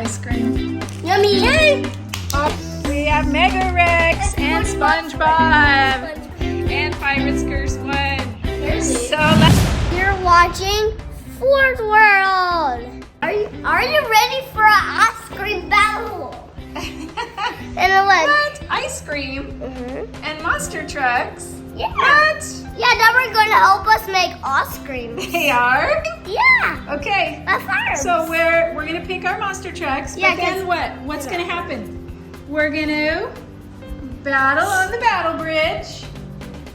ice cream. Yummy! Yay! Oh, we have Mega Rex and SpongeBob and Pirates Curse 1. So You're watching Fourth World. Are you ready for an ice cream battle? And what? Ice cream and monster trucks? Yeah. What? Yeah, now we're going to help us make ice cream. They are? Yeah. Okay. That's fire. So we're gonna pick our monster trucks. Yeah, but then what? What's gonna happen? We're gonna battle on the battle bridge,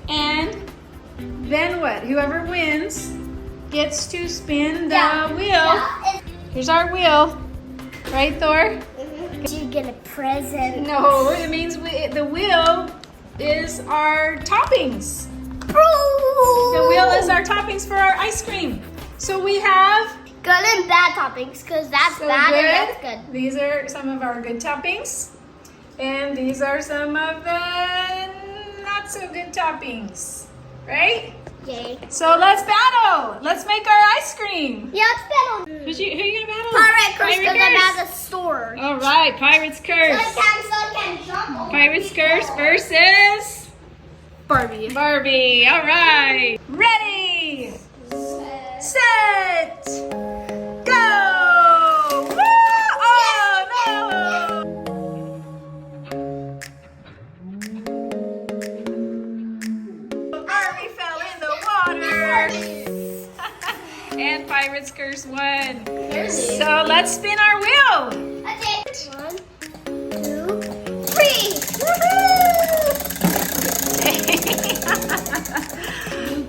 and then what? Whoever wins gets to spin the wheel. Yeah. Here's our wheel, right, Thor? You get a present. No, it means the wheel is our toppings. The wheel is our toppings for our ice cream. So we have good and bad toppings, because that's bad and that's good. These are some of our good toppings. And these are some of the not so good toppings. Right? Yay. So let's battle. Let's make our ice cream. Yeah, let's battle. Who are you gonna battle? Pirate Curse, because I'm at the store. All right, Pirates Curse. So I can jump over. Pirates Curse versus Barbie. Barbie. All right. Ready. Set. Go. Woo! Oh no. Barbie fell in the water. And Pirates Curse 1. So let's spin our wheel. Okay. 1, 2, 3.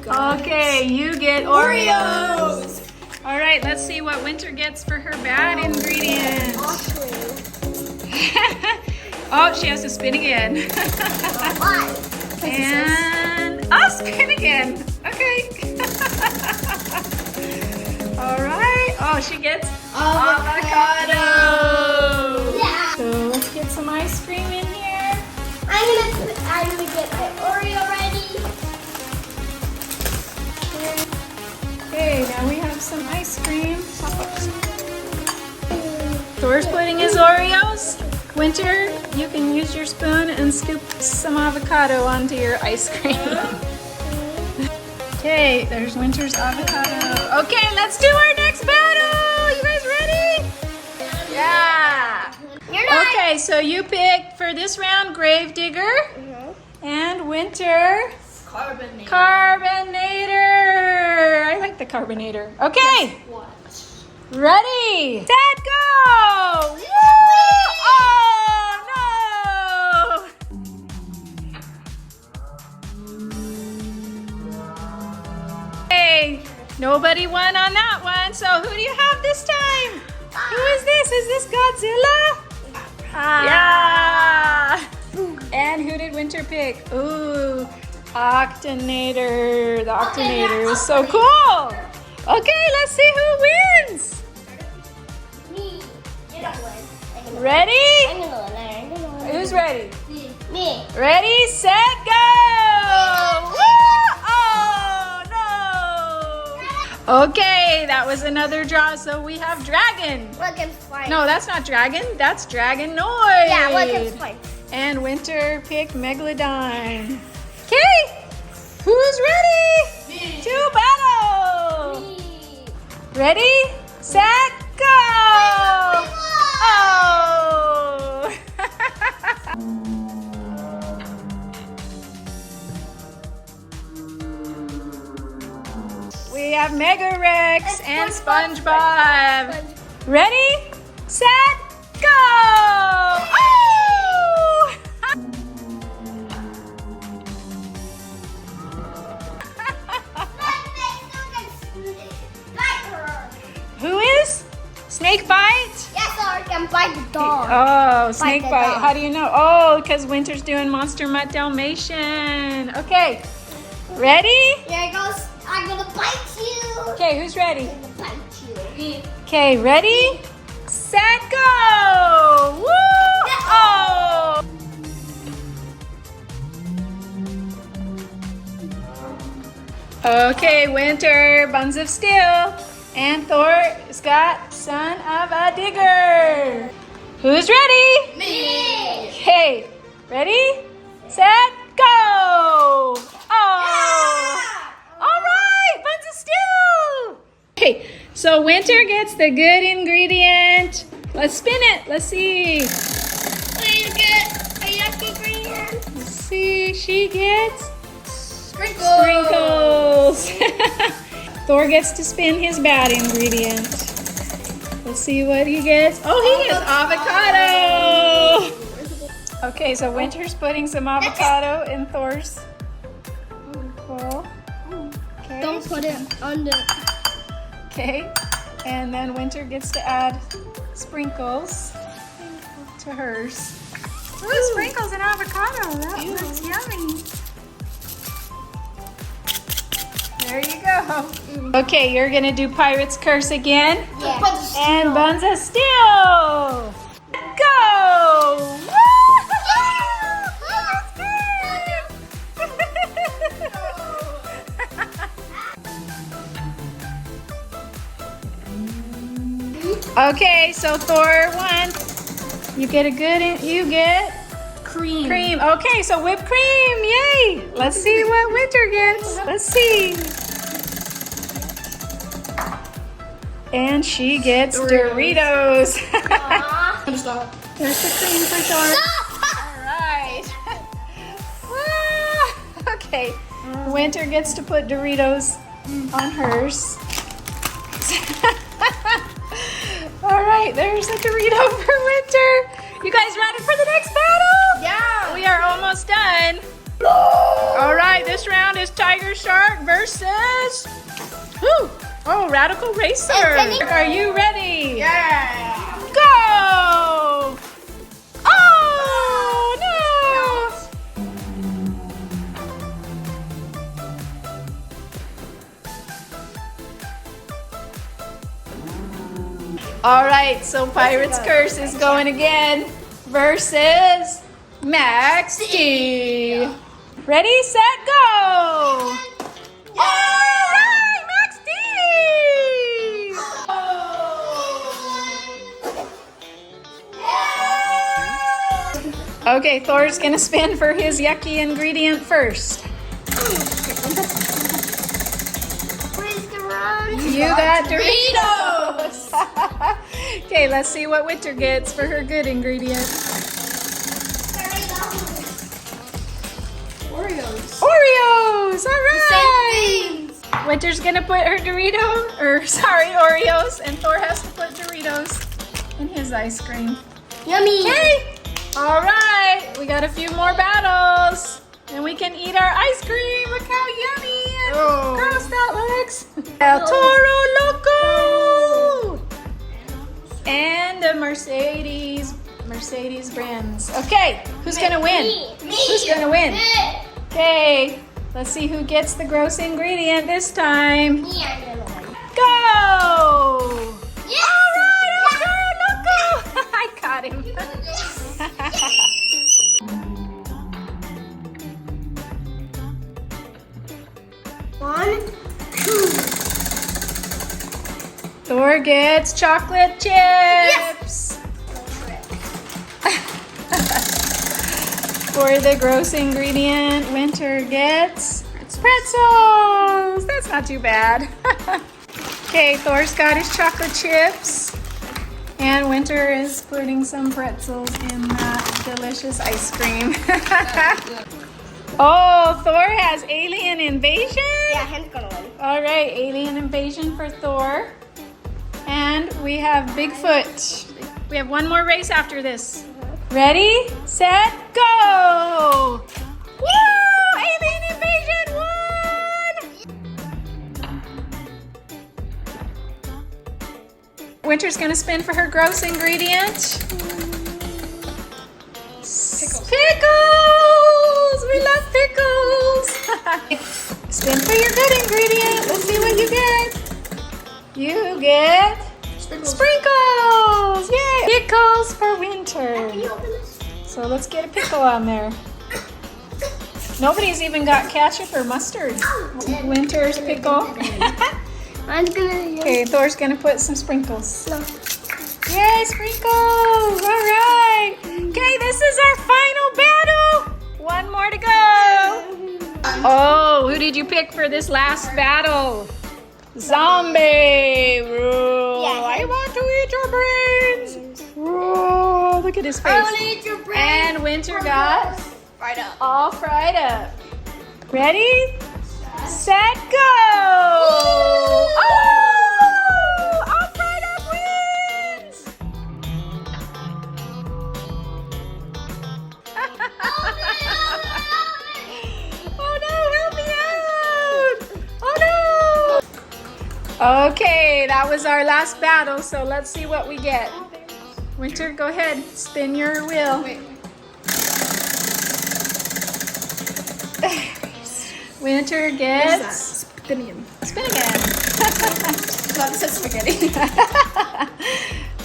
Okay, you get Oreos. All right, let's see what Winter gets for her bad ingredient. Oh, she has to spin again. And I'll spin again. Okay. All right. Oh, she gets avocado. Yeah. So let's get some ice cream in here. I'm gonna get my Oreo ready. Okay, now we have some ice cream. Thor's putting his Oreos. Winter, you can use your spoon and scoop some avocado onto your ice cream. Okay, there's Winter's avocado. Okay, let's do our next battle. You guys ready? Yeah. You're not. Okay, so you picked for this round Gravedigger and Winter Carbonator. I like the Carbonator. Okay. Ready, set, go! Woo! Oh no! Hey, nobody won on that one. So who do you have this time? Who is this? Is this Godzilla? Yeah. And who did Winter pick? Ooh, Octonator. The Octonator is so cool. Okay, let's see who wins. Me. You don't win. Ready? I'm gonna win. Who's ready? Me. Ready, set, go! Woo! Oh, no! Okay, that was another draw, so we have Dragon. Look, I'm flying. No, that's not Dragon, that's Dragonoid. Yeah, look, I'm flying. And Winter picked Megalodon. Okay, who's ready? Me. To battle! Me. Ready, set, go! Oh! We have Mega Rex and SpongeBob. Ready, set, go! Oh! Who is? Snake bite? Yes, or I can bite the dog. Oh, snake the bite. dog. How do you know? Oh, because Winter's doing Monster Mutt Dalmatian. Okay, ready? Here it goes. I'm gonna bite you. Okay, who's ready? I'm gonna bite you. Okay, ready, set, go! Woo! Oh! Okay, Winter, Buns of Steel. And Thor's got son of a digger. Who's ready? Me. Okay, ready, set, go. Oh, all right, Buns is still. Okay, so Winter gets the good ingredient. Let's spin it. Let's see. We get a yucky green. Let's see. She gets Sprinkles. sprinkles. Thor gets to spin his bad ingredient. Let's see what he gets. Oh, he gets avocado. Okay, so Winter's putting some avocado in Thor's bowl. Okay. Don't put it on the. Okay, and then Winter gets to add sprinkles to hers. Ooh, sprinkles and avocado. That looks yummy. There you go. Okay, you're gonna do Pirate's Curse again. Yeah. And Bunza still. Go! Okay, so Thor won. You get you get Cream. Okay, so whipped cream, yay! Let's see what Winter gets. Let's see. And she gets Doritos. Stop. There's the cream for Thor. All right. Okay, Winter gets to put Doritos on hers. All right, there's a Dorito for Winter. You guys ready for the next battle? Yeah. We are almost done. All right, this round is Tiger Shark versus Radical Racer. Are you ready? Yeah. Go! Oh no! All right, so Pirate's Curse is going again versus Max D. Ready, set, go! All right, Max D! Okay, Thor's gonna spin for his yucky ingredient first. Where's the run? You got Doritos! Okay, let's see what Winter gets for her good ingredient. Oreos. Oreos! All right! Same things. Winter's gonna put her Oreos, and Thor has to put Doritos in his ice cream. Yummy. Okay! All right, we got a few more battles, and we can eat our ice cream. Look how yummy and gross that looks. El Toro Loco! And the Mercedes Benz. Okay, who's gonna win? Me. Who's gonna win? Okay, let's see who gets the gross ingredient this time. Me, I'm gonna win. Go! Yes. All right, El Toro Loco! I caught him. One, two. Thor gets chocolate chips. For the gross ingredient, Winter gets pretzels. That's not too bad. Okay, Thor's got his chocolate chips. And Winter is putting some pretzels in that delicious ice cream. Oh, Thor has alien invasion? Yeah, him's gonna win. All right, alien invasion for Thor. And we have Bigfoot. We have one more race after this. Ready, set, go! Woo! Alien invasion won! Winter's gonna spin for her gross ingredient. Pickles! We love pickles! Spin for your good ingredient. Let's see what you get. You get sprinkles! Yay! Pickles for Winter. Can you open this? So let's get a pickle on there. Nobody's even got ketchup or mustard. Winter's pickle. Mine's gonna. Okay, Thor's gonna put some sprinkles. No. Yay, sprinkles! All right. Okay, this is our final battle. One more to go. Oh, who did you pick for this last battle? Zombie! Whoa, Yeah. I want to eat your brains! Whoa, look at his face. I want to eat your brain. And Winter got Right up. all fried up. Ready? Set, go! Oh! All fried up wins! Oh no, help me out! Oh no! Okay, that was our last battle, so let's see what we get. Winter, go ahead, spin your wheel. Wait. Winter What's gets that? Spin again. spin again. Thought it said spaghetti.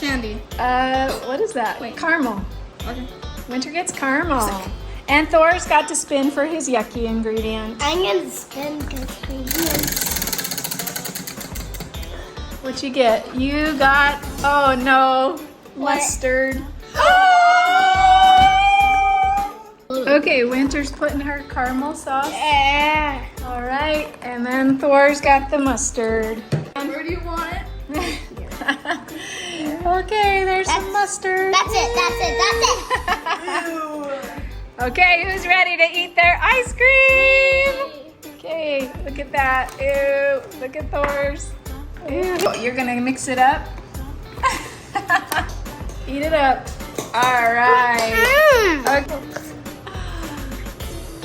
Candy. What is that? Wait. Caramel. Okay. Winter gets caramel. Sick. And Thor's got to spin for his yucky ingredient. I'm going to spin because What you get? You got, oh no, What? mustard. Okay, Winter's putting her caramel sauce. Yeah. All right, and then Thor's got the mustard. Where do you want it? Okay, there's some mustard. That's it. Okay, who's ready to eat their ice cream? Okay, look at that. Ew, look at Thor's. Ew. You're gonna mix it up? Eat it up. All right. Okay.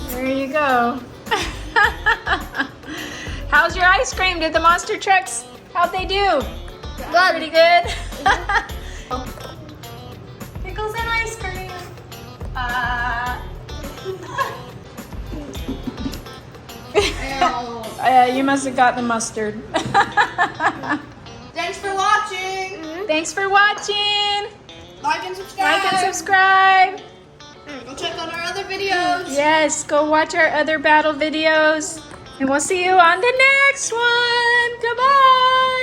There you go. How's your ice cream? Did the monster trucks, how'd they do? Good. Pretty good? Pickles and ice cream. You must have got the mustard. Thanks for watching. Thanks for watching. Like and subscribe. Like and subscribe. Go check out our other videos. Yes, go watch our other battle videos. And we'll see you on the next one. Goodbye.